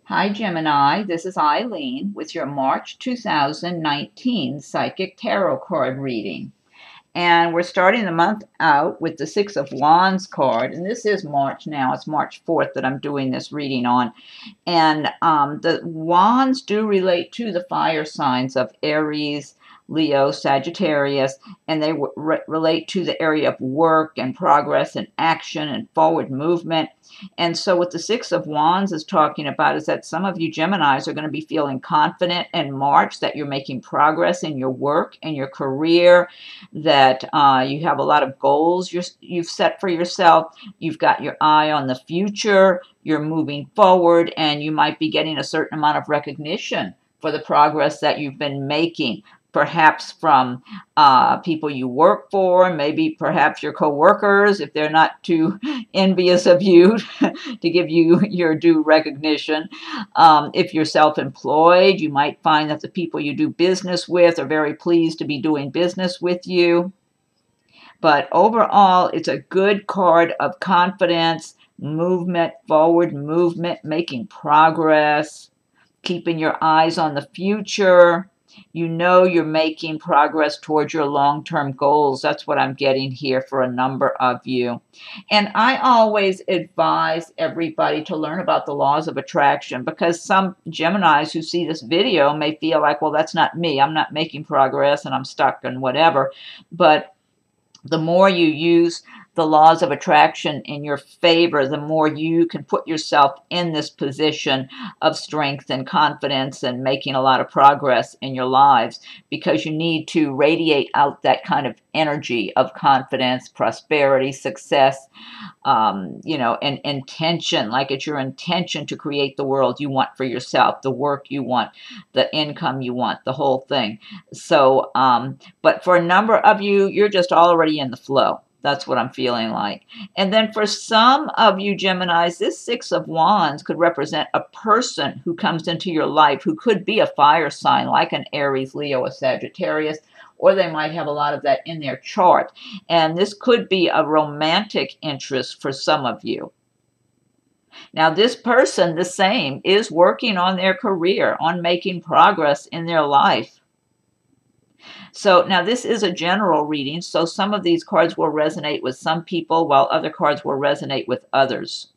Hi Gemini, this is Eileen with your March 2019 Psychic Tarot card reading. And we're starting the month out with the Six of Wands card. And this is March now. It's March 4th that I'm doing this reading on. And the wands do relate to the fire signs of Aries, Leo, Sagittarius, and they relate to the area of work and progress and action and forward movement. And so what the Six of Wands is talking about is that some of you Geminis are going to be feeling confident in March that you're making progress in your work and your career, that you have a lot of goals you've set for yourself. You've got your eye on the future. You're moving forward, and you might be getting a certain amount of recognition for the progress that you've been making, perhaps from people you work for, maybe perhaps your coworkers, if they're not too envious of you to give you your due recognition. If you're self-employed, you might find that the people you do business with are very pleased to be doing business with you. But overall, it's a good card of confidence, movement, forward movement, making progress, keeping your eyes on the future. You know you're making progress towards your long-term goals. That's what I'm getting here for a number of you. And I always advise everybody to learn about the laws of attraction, because some Geminis who see this video may feel like, well, that's not me. I'm not making progress and I'm stuck and whatever. But the more you use the laws of attraction in your favor, the more you can put yourself in this position of strength and confidence and making a lot of progress in your lives, because you need to radiate out that kind of energy of confidence, prosperity, success, and intention, like it's your intention to create the world you want for yourself, the work you want, the income you want, the whole thing. So, but for a number of you, you're just already in the flow. That's what I'm feeling like. And then for some of you Geminis, this Six of Wands could represent a person who comes into your life who could be a fire sign, like an Aries, Leo, a Sagittarius, or they might have a lot of that in their chart. And this could be a romantic interest for some of you. Now, this person, the same, is working on their career, on making progress in their life. So now this is a general reading, so some of these cards will resonate with some people while other cards will resonate with others.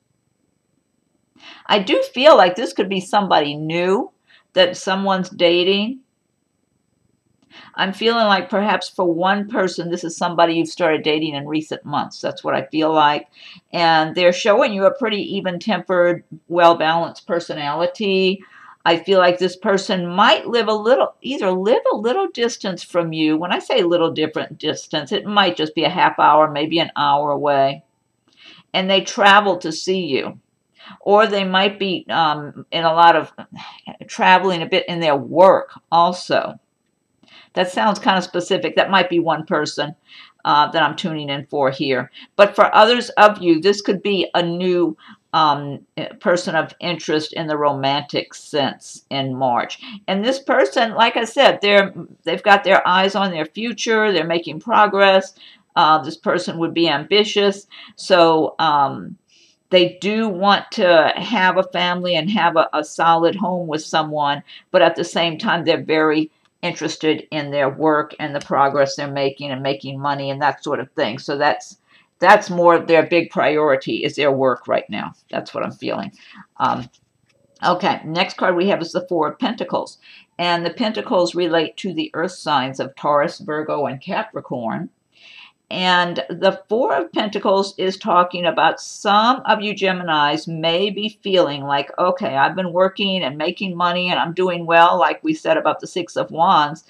I do feel like this could be somebody new that someone's dating. I'm feeling like perhaps for one person, this is somebody you've started dating in recent months. That's what I feel like. And they're showing you a pretty even-tempered, well-balanced personality. I feel like this person might live either live a little distance from you. When I say little different distance, it might just be a half hour, maybe an hour away. And they travel to see you. Or they might be in a lot of traveling a bit in their work also. That sounds kind of specific. That might be one person that I'm tuning in for here. But for others of you, this could be a new person of interest in the romantic sense in March. And this person, like I said, they've got their eyes on their future. They're making progress. This person would be ambitious. So they do want to have a family and have a solid home with someone. But at the same time, they're very interested in their work and the progress they're making and making money and that sort of thing. So that's more of their big priority, is their work right now. That's what I'm feeling. Okay, next card we have is the Four of Pentacles. And the Pentacles relate to the earth signs of Taurus, Virgo, and Capricorn. And the Four of Pentacles is talking about some of you Geminis may be feeling like, okay, I've been working and making money and I'm doing well, like we said about the Six of Wands,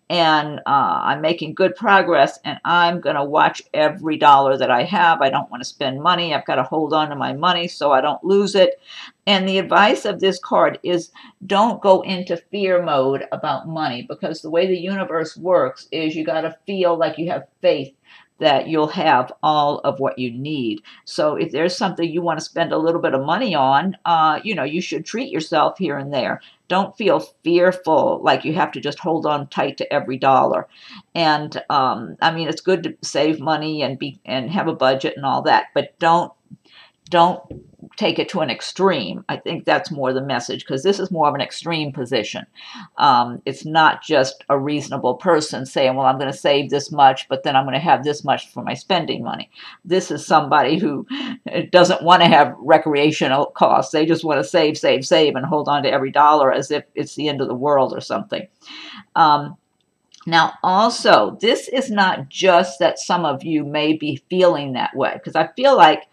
and I'm making good progress, and I'm going to watch every dollar that I have. I don't want to spend money. I've got to hold on to my money so I don't lose it. And the advice of this card is don't go into fear mode about money, because the way the universe works is you got to feel like you have faith that you'll have all of what you need. So if there's something you want to spend a little bit of money on, you should treat yourself here and there. Don't feel fearful like you have to just hold on tight to every dollar. And I mean, it's good to save money and have a budget and all that, but don't take it to an extreme. I think that's more the message, because this is more of an extreme position. It's not just a reasonable person saying, well, I'm going to save this much, but then I'm going to have this much for my spending money. This is somebody who doesn't want to have recreational costs. They just want to save, save, save, and hold on to every dollar as if it's the end of the world or something. Now, also, this is not just that some of you may be feeling that way, because I feel like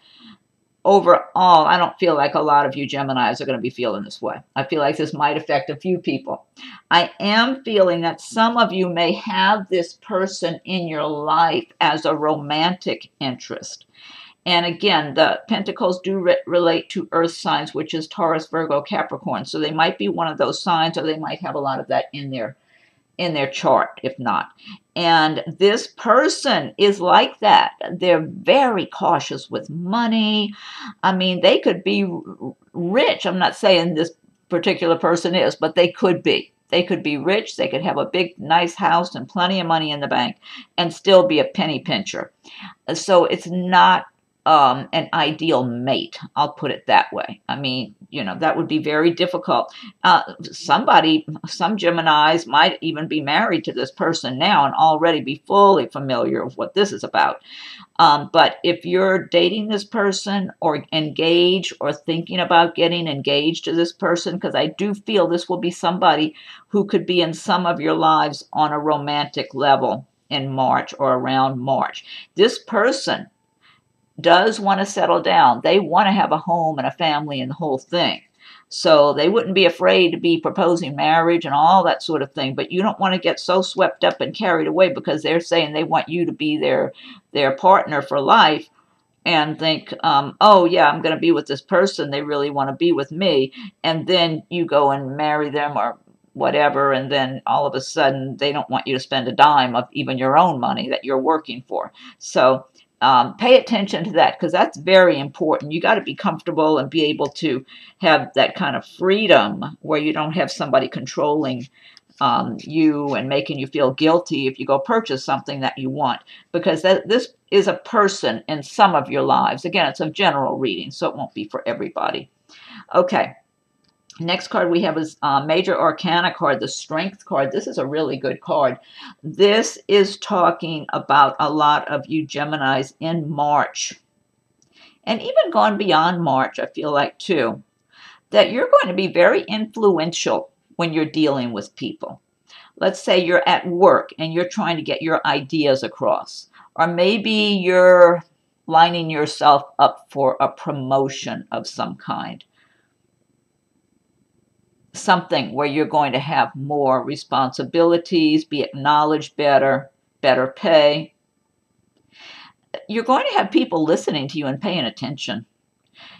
overall, I don't feel like a lot of you Geminis are going to be feeling this way. I feel like this might affect a few people. I am feeling that some of you may have this person in your life as a romantic interest. And again, the Pentacles do relate to earth signs, which is Taurus, Virgo, Capricorn. So they might be one of those signs, or they might have a lot of that in their chart, if not. And this person is like that. They're very cautious with money. I mean, they could be rich. I'm not saying this particular person is, but they could be. They could be rich. They could have a big, nice house and plenty of money in the bank and still be a penny pincher. So it's not an ideal mate. I'll put it that way. I mean, you know, that would be very difficult. Some Geminis might even be married to this person now and already be fully familiar with what this is about. But if you're dating this person or engaged or thinking about getting engaged to this person, because I do feel this will be somebody who could be in some of your lives on a romantic level in March or around March. This person does want to settle down. They want to have a home and a family and the whole thing. So they wouldn't be afraid to be proposing marriage and all that sort of thing. But you don't want to get so swept up and carried away because they're saying they want you to be their partner for life and think, oh, yeah, I'm going to be with this person. They really want to be with me. And then you go and marry them or whatever. And then all of a sudden they don't want you to spend a dime of even your own money that you're working for. So pay attention to that, because that's very important. You got to be comfortable and be able to have that kind of freedom where you don't have somebody controlling you and making you feel guilty if you go purchase something that you want, because this is a person in some of your lives. Again, it's a general reading, so it won't be for everybody. Okay. Next card we have is Major Arcana card, the Strength card. This is a really good card. This is talking about a lot of you Geminis in March. And even gone beyond March, I feel like, too. That you're going to be very influential when you're dealing with people. Let's say you're at work and you're trying to get your ideas across. Or maybe you're lining yourself up for a promotion of some kind. Something where you're going to have more responsibilities, be acknowledged better, better pay. You're going to have people listening to you and paying attention.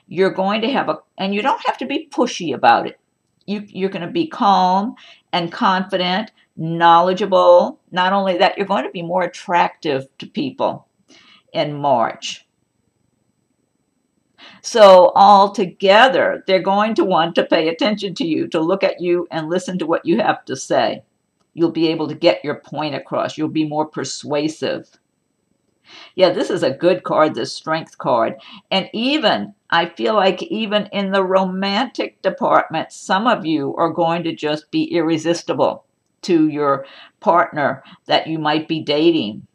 You're going to have and you don't have to be pushy about it. You're going to be calm and confident, knowledgeable. Not only that, you're going to be more attractive to people in March. So altogether, they're going to want to pay attention to you, to look at you and listen to what you have to say. You'll be able to get your point across. You'll be more persuasive. Yeah, this is a good card, this Strength card. And even, I feel like even in the romantic department, some of you are going to just be irresistible to your partner that you might be dating.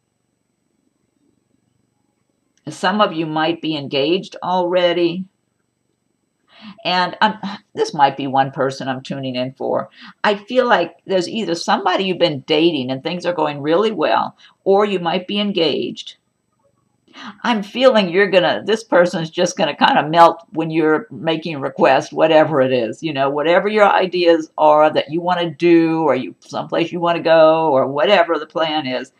Some of you might be engaged already. And this might be one person I'm tuning in for. I feel like there's either somebody you've been dating and things are going really well, or you might be engaged. I'm feeling this person's just going to kind of melt when you're making requests, whatever it is. You know, whatever your ideas are that you want to do, or someplace you want to go, or whatever the plan is,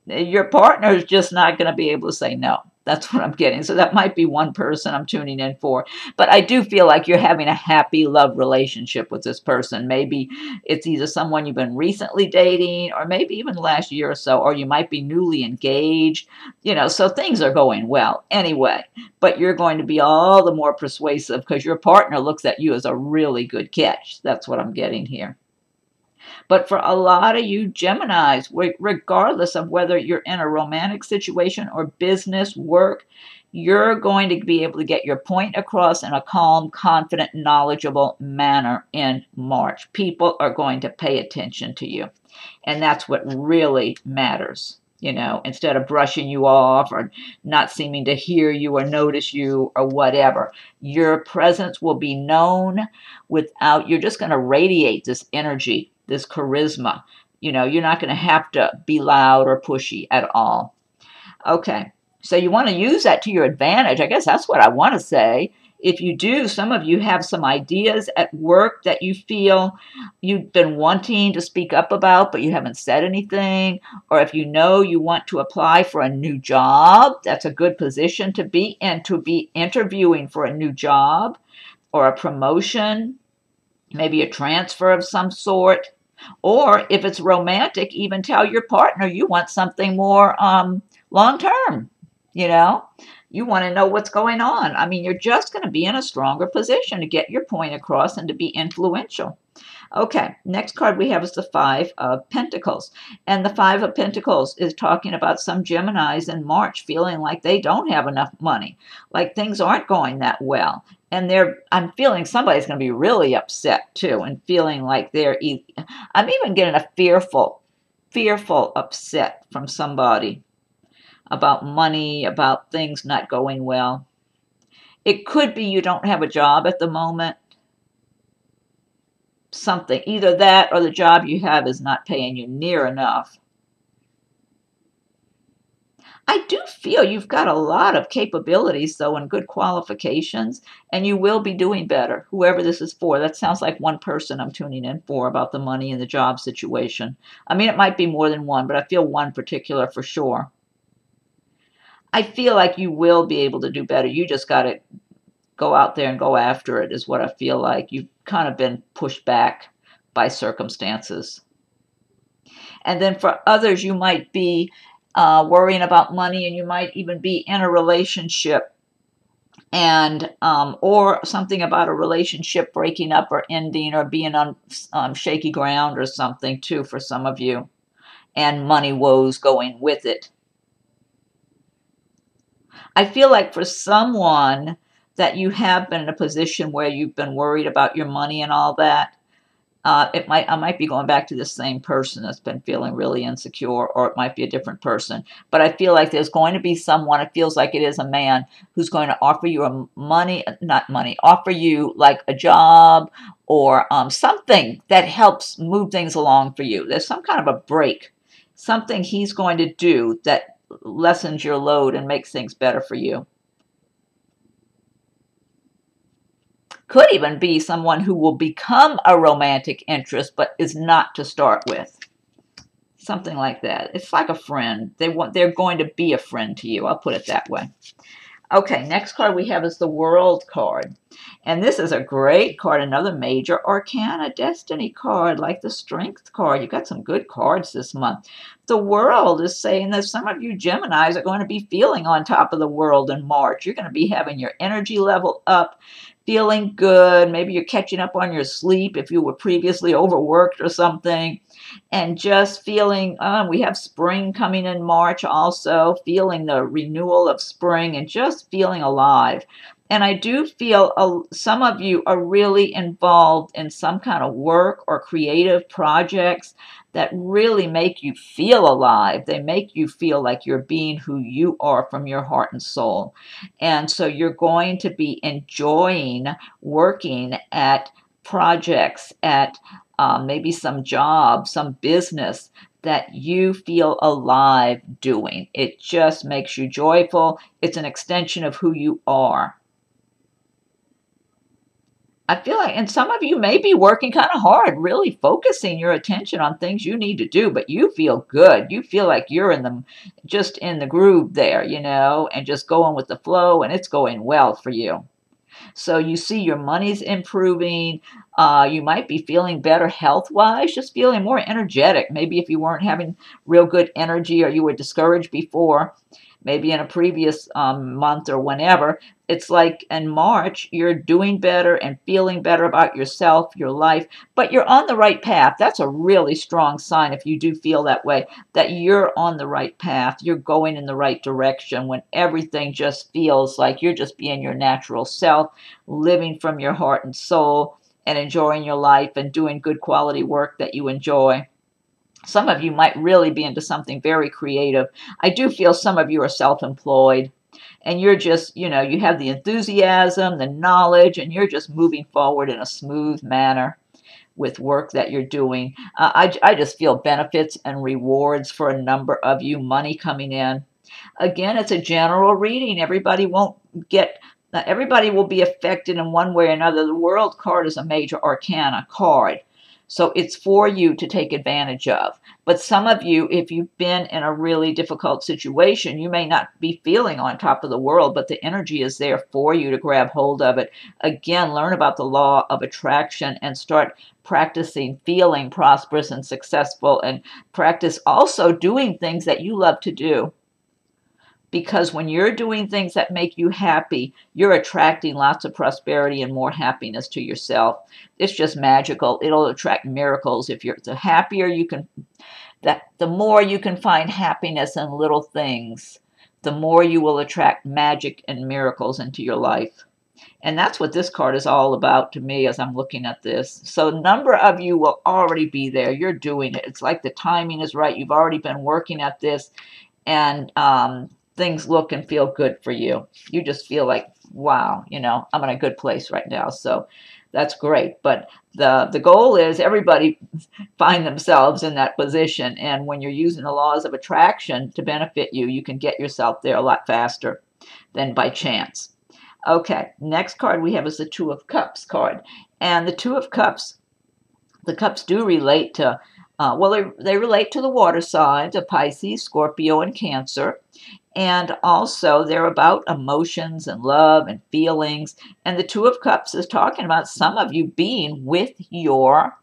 your partner is just not going to be able to say no. That's what I'm getting. So that might be one person I'm tuning in for. But I do feel like you're having a happy love relationship with this person. Maybe it's either someone you've been recently dating, or maybe even the last year or so, or you might be newly engaged. You know, so things are going well anyway. But you're going to be all the more persuasive because your partner looks at you as a really good catch. That's what I'm getting here. But for a lot of you Geminis, regardless of whether you're in a romantic situation or business, work, you're going to be able to get your point across in a calm, confident, knowledgeable manner in March. People are going to pay attention to you. And that's what really matters. You know, instead of brushing you off or not seeming to hear you or notice you or whatever, your presence will be known without, you're just going to radiate this energy, this charisma. You know, you're not going to have to be loud or pushy at all. Okay, so you want to use that to your advantage. I guess that's what I want to say. If you do, some of you have some ideas at work that you feel you've been wanting to speak up about, but you haven't said anything. Or if you know you want to apply for a new job, that's a good position to be in, to be interviewing for a new job or a promotion, maybe a transfer of some sort. Or if it's romantic, even tell your partner you want something more long-term, you know. You want to know what's going on. I mean, you're just going to be in a stronger position to get your point across and to be influential. Okay, next card we have is the Five of Pentacles. And the Five of Pentacles is talking about some Geminis in March feeling like they don't have enough money, like things aren't going that well. And I'm feeling somebody's going to be really upset too, and feeling like I'm even getting a fearful upset from somebody about money, about things not going well. It could be you don't have a job at the moment. Something, either that or the job you have is not paying you near enough. I do feel you've got a lot of capabilities, though, and good qualifications, and you will be doing better, whoever this is for. That sounds like one person I'm tuning in for about the money and the job situation. I mean, it might be more than one, but I feel one particular for sure. I feel like you will be able to do better. You just got to go out there and go after it is what I feel like. You've kind of been pushed back by circumstances. And then for others, you might be worrying about money, and you might even be in a relationship and or something about a relationship breaking up or ending or being on shaky ground or something too for some of you, and money woes going with it. I feel like for someone that you have been in a position where you've been worried about your money and all that, I might be going back to the same person that's been feeling really insecure, or it might be a different person. But I feel like there's going to be someone, it feels like it is a man, who's going to offer you offer you like a job or something that helps move things along for you. There's some kind of a break, something he's going to do that lessens your load and makes things better for you. Could even be someone who will become a romantic interest, but is not to start with. Something like that. It's like a friend. They're going to be a friend to you. I'll put it that way. Okay, next card we have is the World card. And this is a great card, another major arcana destiny card, like the Strength card. You've got some good cards this month. The World is saying that some of you Geminis are going to be feeling on top of the world in March. You're going to be having your energy level up, feeling good. Maybe you're catching up on your sleep if you were previously overworked or something. And just feeling, we have spring coming in March also, feeling the renewal of spring and just feeling alive. And I do feel some of you are really involved in some kind of work or creative projects that really make you feel alive. They make you feel like you're being who you are from your heart and soul. And so you're going to be enjoying working at projects, at maybe some job, some business that you feel alive doing. It just makes you joyful. It's an extension of who you are. I feel like, and some of you may be working kind of hard, really focusing your attention on things you need to do, but you feel good. You feel like you're just in the groove there, you know, and just going with the flow, and it's going well for you. So you see your money's improving. You might be feeling better health-wise, just feeling more energetic. Maybe if you weren't having real good energy or you were discouraged before, maybe in a previous month or whenever. It's like in March, you're doing better and feeling better about yourself, your life, but you're on the right path. That's a really strong sign if you do feel that way, that you're on the right path. You're going in the right direction when everything just feels like you're just being your natural self, living from your heart and soul, and enjoying your life and doing good quality work that you enjoy. Some of you might really be into something very creative. I do feel some of you are self-employed and you're just, you know, you have the enthusiasm, the knowledge, and you're just moving forward in a smooth manner with work that you're doing. I just feel benefits and rewards for a number of you, money coming in. Again, it's a general reading. Everybody won't get, everybody will be affected in one way or another. The World card is a major arcana card. So it's for you to take advantage of. But some of you, if you've been in a really difficult situation, you may not be feeling on top of the world, but the energy is there for you to grab hold of it. Again, learn about the law of attraction and start practicing feeling prosperous and successful, and practice also doing things that you love to do. Because when you're doing things that make you happy, you're attracting lots of prosperity and more happiness to yourself. It's just magical. It'll attract miracles. If you're the happier you can, the more you can find happiness in little things, the more you will attract magic and miracles into your life. And that's what this card is all about to me as I'm looking at this. So a number of you will already be there. You're doing it. It's like the timing is right. You've already been working at this, and things look and feel good for you. You just feel like, wow, you know, I'm in a good place right now. So that's great. But the goal is everybody find themselves in that position. And when you're using the laws of attraction to benefit you, you can get yourself there a lot faster than by chance. Okay, next card we have is the Two of Cups card. And the Two of Cups, the cups do relate to, well, they relate to the water signs of Pisces, Scorpio, and Cancer. And also they're about emotions and love and feelings. And the Two of Cups is talking about some of you being with your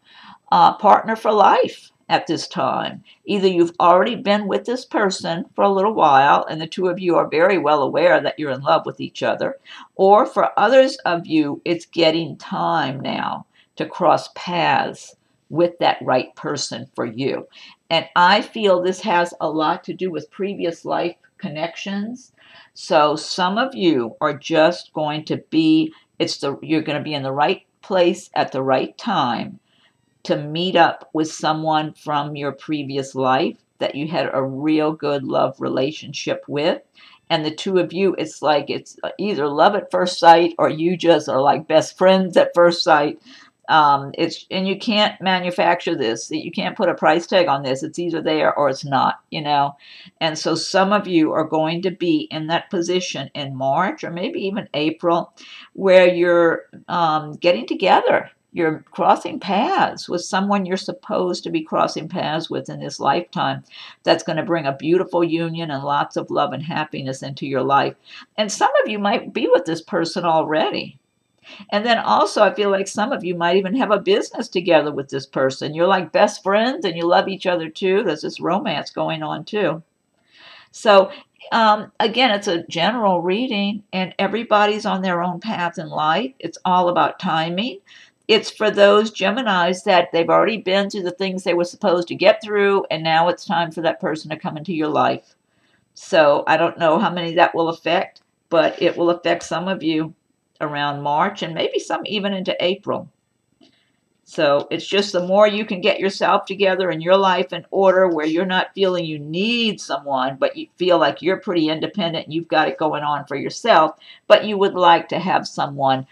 partner for life at this time. Either you've already been with this person for a little while and the two of you are very well aware that you're in love with each other, or for others of you, it's getting time now to cross paths with that right person for you. And I feel this has a lot to do with previous life connections. So some of you are just going to be, you're going to be in the right place at the right time to meet up with someone from your previous life that you had a real good love relationship with. And the two of you, it's like it's either love at first sight or you just are like best friends at first sight. And you can't manufacture this. You can't put a price tag on this. It's either there or it's not, you know. And so some of you are going to be in that position in March or maybe even April where you're getting together. You're crossing paths with someone you're supposed to be crossing paths with in this lifetime. That's going to bring a beautiful union and lots of love and happiness into your life. And some of you might be with this person already. And then also, I feel like some of you might even have a business together with this person. You're like best friends and you love each other too. There's this romance going on too. So again, it's a general reading and everybody's on their own path in life. It's all about timing. It's for those Geminis that they've already been through the things they were supposed to get through, and now it's time for that person to come into your life. So I don't know how many that will affect, but it will affect some of you around March and maybe some even into April. So it's just the more you can get yourself together and your life in order where you're not feeling you need someone, but you feel like you're pretty independent and you've got it going on for yourself, but you would like to have someone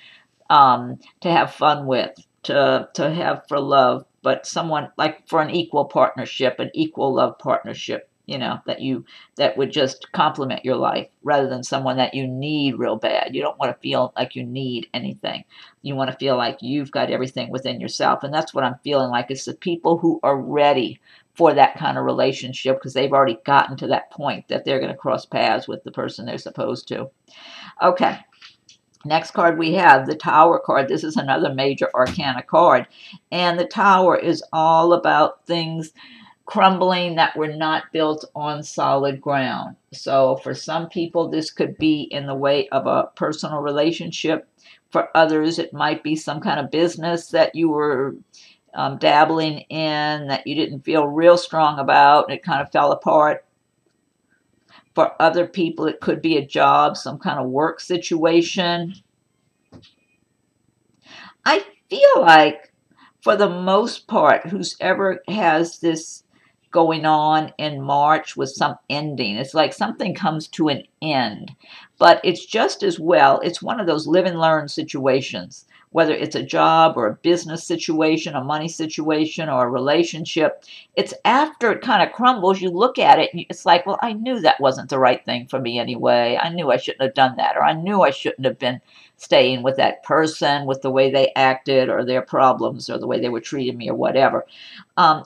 to have fun with, to have for love, but someone like for an equal partnership, an equal love partnership, you know, that would just complement your life rather than someone that you need real bad. You don't want to feel like you need anything. You want to feel like you've got everything within yourself. And that's what I'm feeling like. It's the people who are ready for that kind of relationship because they've already gotten to that point that they're going to cross paths with the person they're supposed to. Okay. Next card we have the Tower card. This is another major arcana card. And the Tower is all about things crumbling that were not built on solid ground. So for some people, this could be in the way of a personal relationship. For others, it might be some kind of business that you were dabbling in that you didn't feel real strong about, and it kind of fell apart. For other people, it could be a job, some kind of work situation. I feel like, for the most part, whoever has this going on in March with some ending, it's like something comes to an end. But it's just as well, it's one of those live and learn situations, whether it's a job or a business situation, a money situation, or a relationship. It's after it kind of crumbles, you look at it, and it's like, well, I knew that wasn't the right thing for me anyway. I knew I shouldn't have done that, or I knew I shouldn't have been staying with that person, with the way they acted, or their problems, or the way they were treating me, or whatever.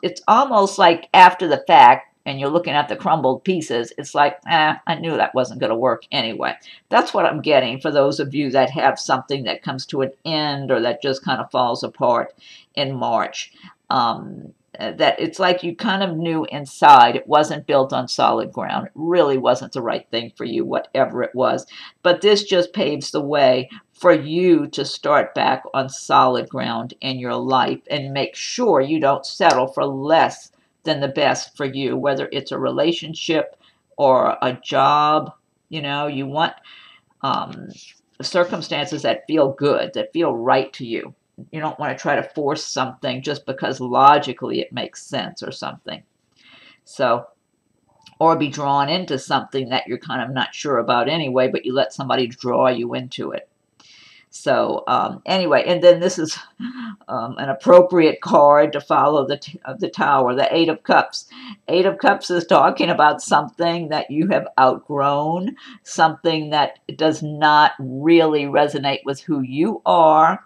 It's almost like after the fact, and you're looking at the crumbled pieces, it's like, I knew that wasn't going to work anyway. That's what I'm getting for those of you that have something that comes to an end or that just kind of falls apart in March. That it's like you kind of knew inside it wasn't built on solid ground. It really wasn't the right thing for you, whatever it was. But this just paves the way for you to start back on solid ground in your life and make sure you don't settle for less than the best for you, whether it's a relationship or a job. You know, you want circumstances that feel good, that feel right to you. You don't want to try to force something just because logically it makes sense or something. So, or be drawn into something that you're kind of not sure about anyway, but you let somebody draw you into it. So anyway, and then this is an appropriate card to follow the Tower, the Eight of Cups. Eight of Cups is talking about something that you have outgrown, something that does not really resonate with who you are,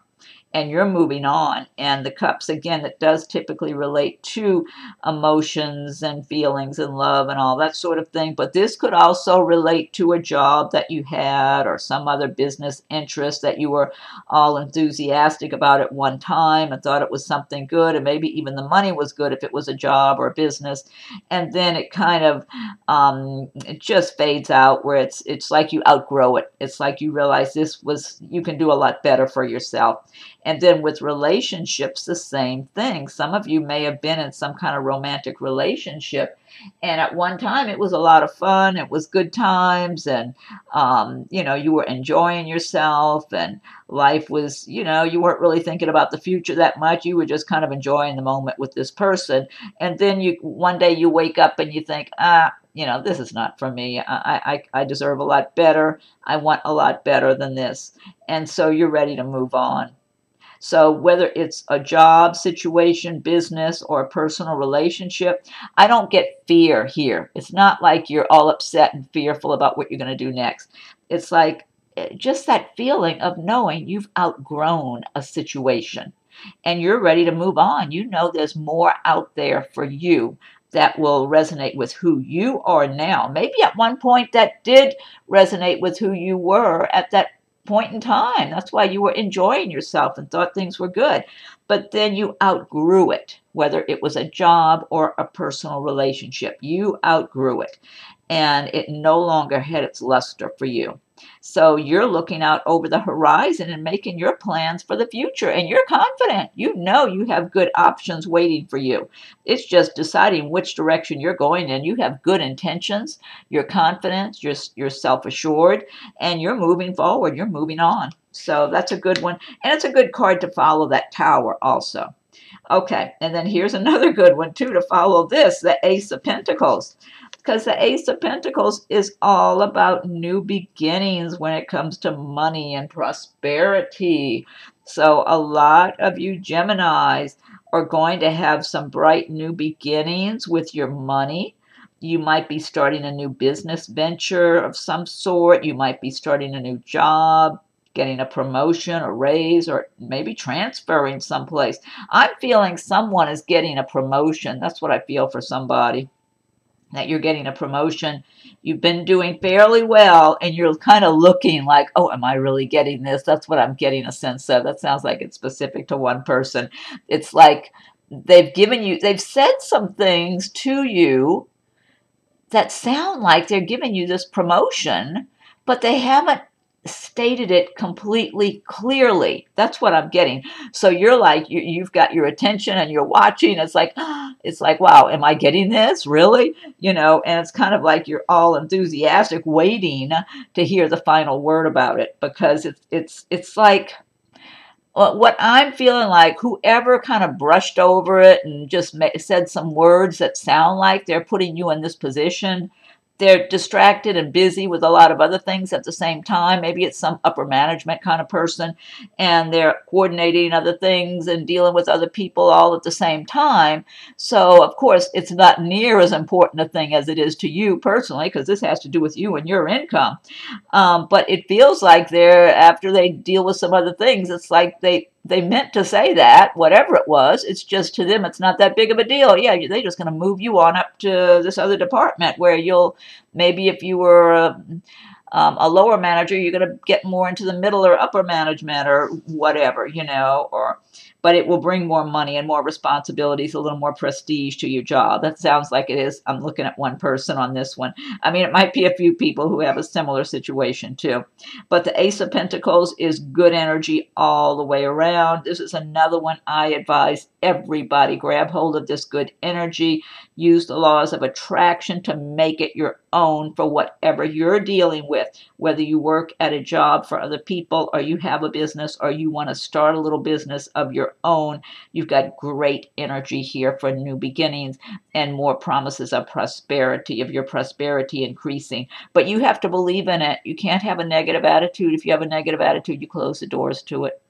and you're moving on. And the cups, again, that does typically relate to emotions and feelings and love and all that sort of thing. But this could also relate to a job that you had or some other business interest that you were all enthusiastic about at one time and thought it was something good, and maybe even the money was good if it was a job or a business. And then it kind of it just fades out, where it's like you outgrow it. It's like you realize you can do a lot better for yourself. And then with relationships, the same thing. Some of you may have been in some kind of romantic relationship, and at one time it was a lot of fun. It was good times, and you were enjoying yourself, and life was, you weren't really thinking about the future that much. You were just kind of enjoying the moment with this person. And then one day you wake up and you think, this is not for me. I deserve a lot better. I want a lot better than this. And so you're ready to move on. So whether it's a job situation, business, or a personal relationship, I don't get fear here. It's not like you're all upset and fearful about what you're going to do next. It's like just that feeling of knowing you've outgrown a situation and you're ready to move on. You know there's more out there for you that will resonate with who you are now. Maybe at one point that did resonate with who you were at that point in time. That's why you were enjoying yourself and thought things were good. But then you outgrew it, whether it was a job or a personal relationship. You outgrew it, and it no longer had its luster for you. So you're looking out over the horizon and making your plans for the future, and you're confident. You know you have good options waiting for you. It's just deciding which direction you're going in. You have good intentions, you're confident, you're self-assured, and you're moving forward. You're moving on. So that's a good one, and it's a good card to follow that Tower also. Okay, and then here's another good one too to follow this, the Ace of Pentacles. Because the Ace of Pentacles is all about new beginnings when it comes to money and prosperity. So a lot of you Geminis are going to have some bright new beginnings with your money. You might be starting a new business venture of some sort. You might be starting a new job, getting a promotion, a raise, or maybe transferring someplace. I'm feeling someone is getting a promotion. That's what I feel for somebody. That you're getting a promotion. You've been doing fairly well, and you're kind of looking like, oh, am I really getting this? That's what I'm getting a sense of. That sounds like it's specific to one person. It's like they've said some things to you that sound like they're giving you this promotion, but they haven't stated it completely clearly. That's what I'm getting. So you're like, you've got your attention and you're watching. It's like, wow, am I getting this? Really? And it's kind of like you're all enthusiastic waiting to hear the final word about it, because it's like, what I'm feeling like, whoever kind of brushed over it and just said some words that sound like they're putting you in this position, they're distracted and busy with a lot of other things at the same time. Maybe it's some upper management kind of person, and they're coordinating other things and dealing with other people all at the same time. So, of course, it's not near as important a thing as it is to you personally, because this has to do with you and your income. But it feels like after they deal with some other things, it's like they meant to say that, whatever it was. It's just, to them, it's not that big of a deal. Yeah, they're just going to move you on up to this other department where maybe if you were a lower manager, you're going to get more into the middle or upper management or whatever, but it will bring more money and more responsibilities, a little more prestige to your job. That sounds like it is. I'm looking at one person on this one. I mean, it might be a few people who have a similar situation too. But the Ace of Pentacles is good energy all the way around. This is another one I advise everybody. Grab hold of this good energy. Use the laws of attraction to make it your own for whatever you're dealing with, whether you work at a job for other people or you have a business or you want to start a little business of your own. You've got great energy here for new beginnings and more promises of prosperity, of your prosperity increasing. But you have to believe in it. You can't have a negative attitude. If you have a negative attitude, you close the doors to it.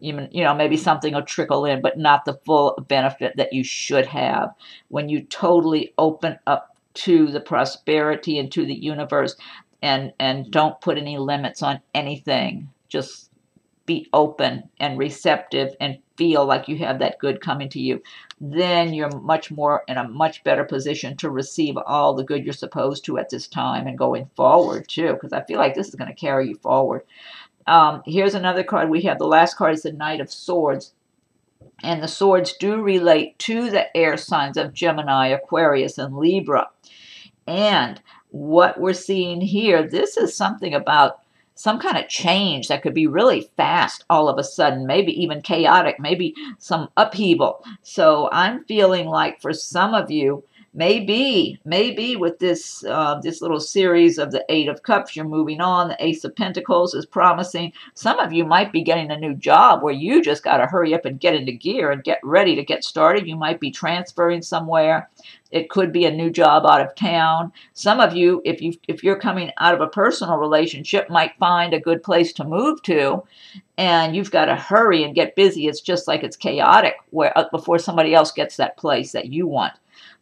Even, maybe something will trickle in, but not the full benefit that you should have. When you totally open up to the prosperity and to the universe, and don't put any limits on anything, just be open and receptive and feel like you have that good coming to you, then you're much more in a much better position to receive all the good you're supposed to at this time and going forward too, because I feel like this is going to carry you forward. Here's another card. We have the last card is the Knight of Swords. And the swords do relate to the air signs of Gemini, Aquarius, and Libra. And what we're seeing here, this is something about some kind of change that could be really fast all of a sudden, maybe even chaotic, maybe some upheaval. So I'm feeling like for some of you, maybe with this little series of the Eight of Cups, you're moving on. The Ace of Pentacles is promising. Some of you might be getting a new job where you just got to hurry up and get into gear and get ready to get started. You might be transferring somewhere. It could be a new job out of town. Some of you, if you're coming out of a personal relationship, might find a good place to move to, and you've got to hurry and get busy. It's just like it's chaotic before somebody else gets that place that you want.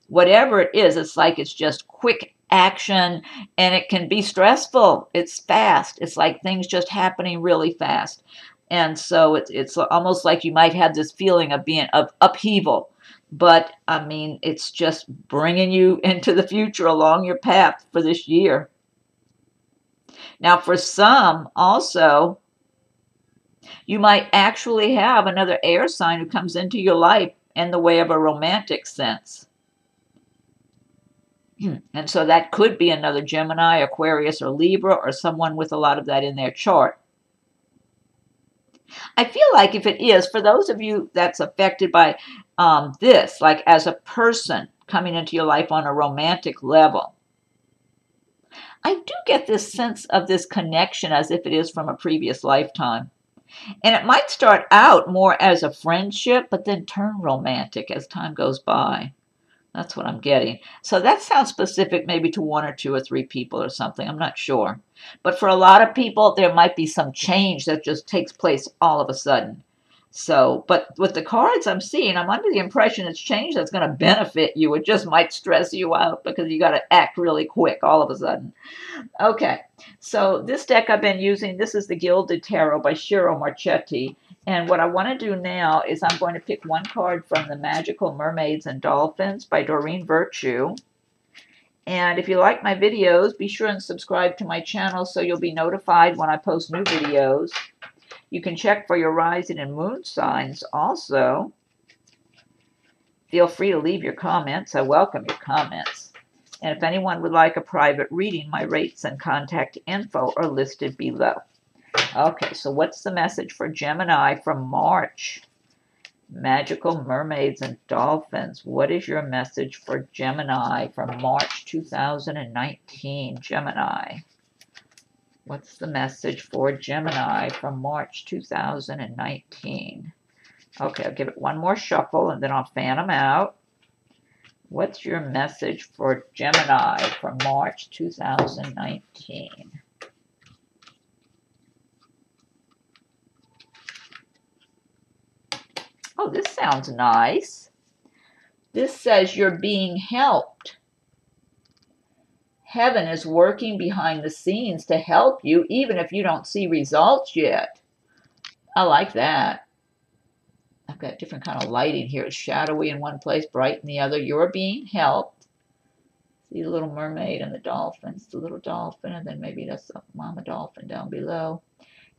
Whatever it is, it's like it's just quick action, and it can be stressful. It's fast. It's like things just happening really fast. And so it's almost like you might have this feeling of upheaval. But, I mean, it's just bringing you into the future along your path for this year. Now, for some, also, you might actually have another air sign who comes into your life in the way of a romantic sense. And so that could be another Gemini, Aquarius, or Libra, or someone with a lot of that in their chart. I feel like if it is, for those of you that's affected by this, like as a person coming into your life on a romantic level, I do get this sense of this connection as if it is from a previous lifetime. And it might start out more as a friendship, but then turn romantic as time goes by. That's what I'm getting. So that sounds specific maybe to 1 or 2 or 3 people or something. I'm not sure. But for a lot of people, there might be some change that just takes place all of a sudden. So, but with the cards I'm seeing, I'm under the impression it's change that's going to benefit you. It just might stress you out because you got to act really quick all of a sudden. Okay, so this deck I've been using, this is the Gilded Tarot by Ciro Marchetti. And what I want to do now is I'm going to pick one card from the Magical Mermaids and Dolphins by Doreen Virtue. And if you like my videos, be sure and subscribe to my channel so you'll be notified when I post new videos. You can check for your rising and moon signs also. Feel free to leave your comments. I welcome your comments. And if anyone would like a private reading, my rates and contact info are listed below. Okay, so what's the message for Gemini from March? Magical Mermaids and Dolphins. What is your message for Gemini from March 2019? Gemini. What's the message for Gemini from March 2019? Okay, I'll give it one more shuffle and then I'll fan them out. What's your message for Gemini from March 2019? Oh, this sounds nice. This says you're being helped. Heaven is working behind the scenes to help you, even if you don't see results yet. I like that. I've got different kind of lighting here. It's shadowy in one place, bright in the other. You're being helped. See the little mermaid and the dolphins, the little dolphin, and then maybe that's the mama dolphin down below.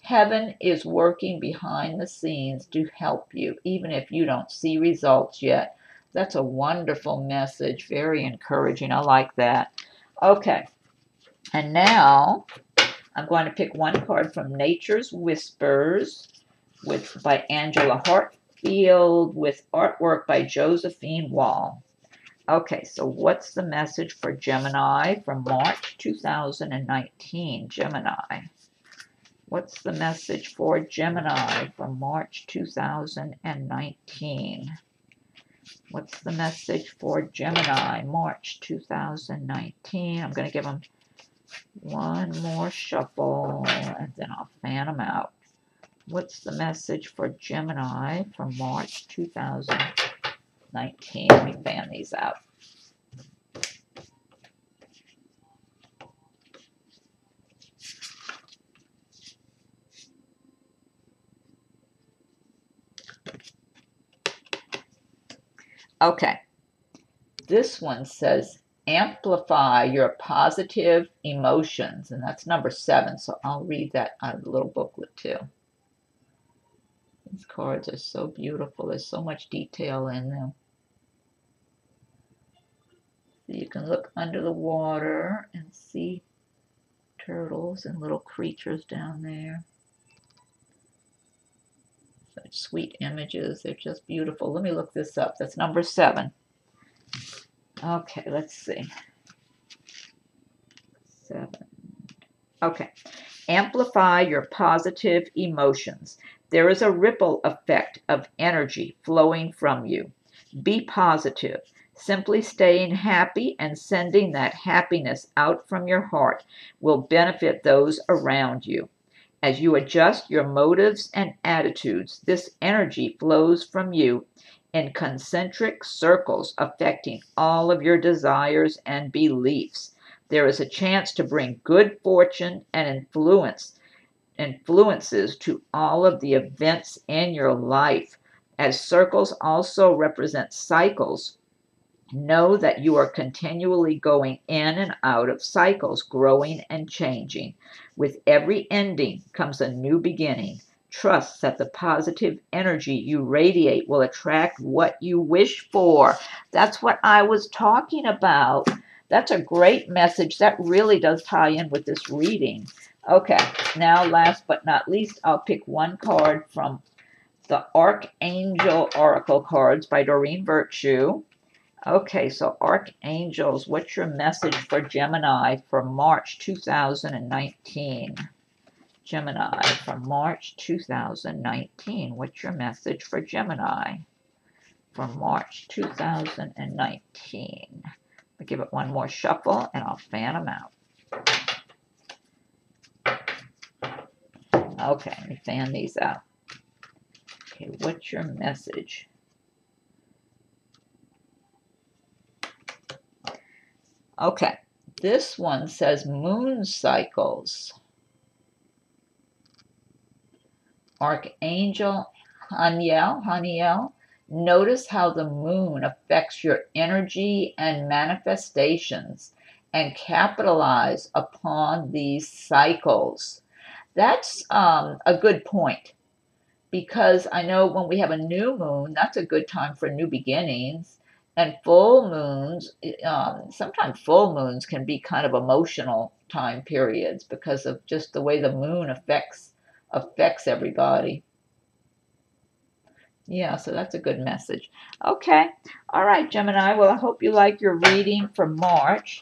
Heaven is working behind the scenes to help you, even if you don't see results yet. That's a wonderful message. Very encouraging. I like that. Okay. And now I'm going to pick one card from Nature's Whispers by Angela Hartfield with artwork by Josephine Wall. Okay, so what's the message for Gemini from March 2019? Gemini. What's the message for Gemini from March 2019? What's the message for Gemini, March 2019? I'm going to give them one more shuffle, and then I'll fan them out. What's the message for Gemini from March 2019? Let me fan these out. Okay, this one says amplify your positive emotions, and that's number 7, so I'll read that out of the little booklet too. These cards are so beautiful. There's so much detail in them. So you can look under the water and see turtles and little creatures down there. Such sweet images. They're just beautiful. Let me look this up. That's number 7. Okay, let's see. 7. Okay. Amplify your positive emotions. There is a ripple effect of energy flowing from you. Be positive. Simply staying happy and sending that happiness out from your heart will benefit those around you. As you adjust your motives and attitudes, this energy flows from you in concentric circles, affecting all of your desires and beliefs. There is a chance to bring good fortune and influences to all of the events in your life. As circles also represent cycles, know that you are continually going in and out of cycles, growing and changing. With every ending comes a new beginning. Trust that the positive energy you radiate will attract what you wish for. That's what I was talking about. That's a great message. That really does tie in with this reading. Okay, now last but not least, I'll pick one card from the Archangel Oracle cards by Doreen Virtue. Okay, so Archangels, what's your message for Gemini for March 2019? Gemini from March 2019. What's your message for Gemini for March 2019? I'll give it one more shuffle and I'll fan them out. Okay, let me fan these out. Okay, what's your message? Okay, this one says moon cycles. Archangel Haniel, notice how the moon affects your energy and manifestations and capitalize upon these cycles. That's a good point, because I know when we have a new moon, that's a good time for new beginnings. And full moons, sometimes full moons can be kind of emotional time periods because of just the way the moon affects everybody. Yeah, so that's a good message. Okay. All right, Gemini. Well, I hope you like your reading for March.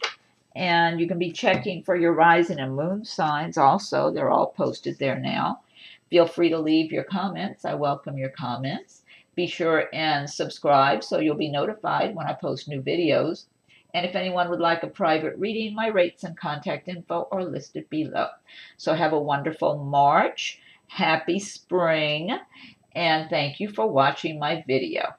And you can be checking for your rising and moon signs also. They're all posted there now. Feel free to leave your comments. I welcome your comments. Be sure and subscribe so you'll be notified when I post new videos. And if anyone would like a private reading, my rates and contact info are listed below. So have a wonderful March. Happy spring. And thank you for watching my video.